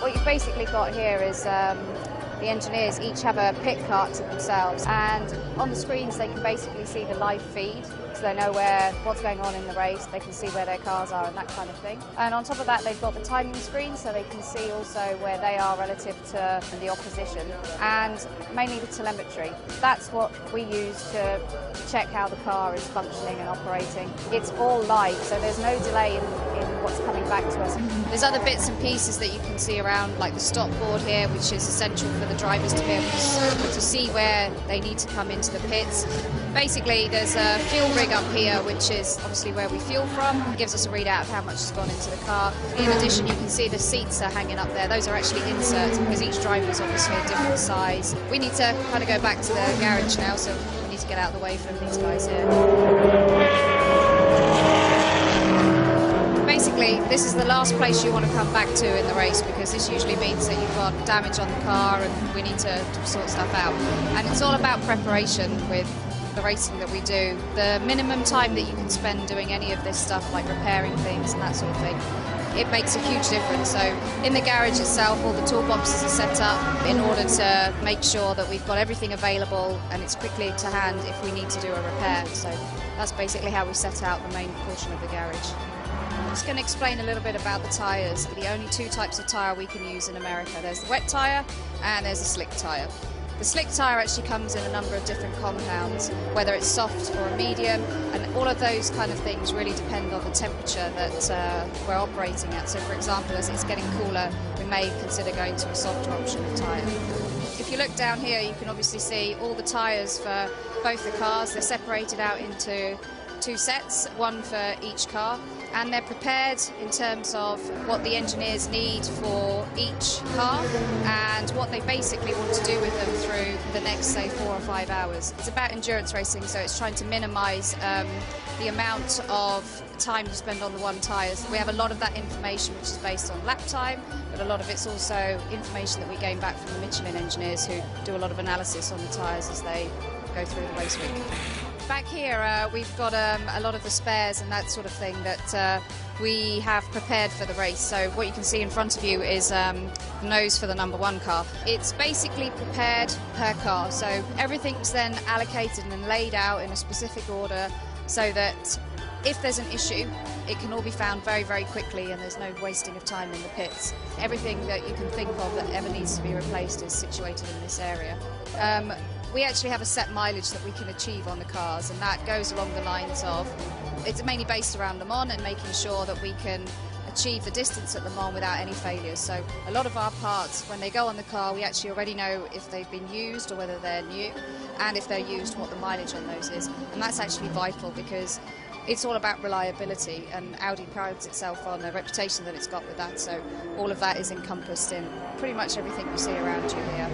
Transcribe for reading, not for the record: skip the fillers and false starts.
What you've basically got here is the engineers each have a pit cart to themselves, and on the screens they can basically see the live feed, so they know what's going on in the race, they can see where their cars are and that kind of thing. And on top of that they've got the timing screen, so they can see also where they are relative to the opposition, and mainly the telemetry. That's what we use to check how the car is functioning and operating. It's all live, so there's no delay in what's coming back to us. There's other bits and pieces that you can see around, like the stop board here, which is essential for the drivers to be able to see where they need to come into the pits. Basically, there's a fuel rig up here, which is obviously where we fuel from. It gives us a readout of how much has gone into the car. In addition, you can see the seats are hanging up there. Those are actually inserts because each driver is obviously a different size. We need to kind of go back to the garage now, so we need to get out of the way from these guys here. Basically, this is the last place you want to come back to in the race, because this usually means that you've got damage on the car and we need to sort stuff out. And it's all about preparation with the racing that we do. The minimum time that you can spend doing any of this stuff, like repairing things and that sort of thing, it makes a huge difference. So in the garage itself, all the toolboxes are set up in order to make sure that we've got everything available and it's quickly to hand if we need to do a repair. So that's basically how we set out the main portion of the garage. I'm just going to explain a little bit about the tyres. The only two types of tyre we can use in America. There's the wet tyre and there's a slick tyre. The slick tyre actually comes in a number of different compounds, whether it's soft or a medium, and all of those kind of things really depend on the temperature that we're operating at. So for example, as it's getting cooler, we may consider going to a softer option of tyre. If you look down here, you can obviously see all the tyres for both the cars. They're separated out into two sets, one for each car, and they're prepared in terms of what the engineers need for each car and what they basically want to do with them through the next, say, 4 or 5 hours. It's about endurance racing, so it's trying to minimise the amount of time you spend on the one tyres. We have a lot of that information which is based on lap time, but a lot of it's also information that we gain back from the Michelin engineers who do a lot of analysis on the tyres as they go through the race week. Back here we've got a lot of the spares and that sort of thing that we have prepared for the race. So what you can see in front of you is the nose for the number 1 car. It's basically prepared per car, so everything's then allocated and laid out in a specific order so that if there's an issue, it can all be found very, very quickly and there's no wasting of time in the pits. Everything that you can think of that ever needs to be replaced is situated in this area. We actually have a set mileage that we can achieve on the cars, and that goes along the lines of, it's mainly based around Le Mans and making sure that we can achieve the distance at Le Mans without any failures. So a lot of our parts, when they go on the car, we actually already know if they've been used or whether they're new, and if they're used, what the mileage on those is. And that's actually vital because it's all about reliability, and Audi prides itself on the reputation that it's got with that. So all of that is encompassed in pretty much everything you see around you here.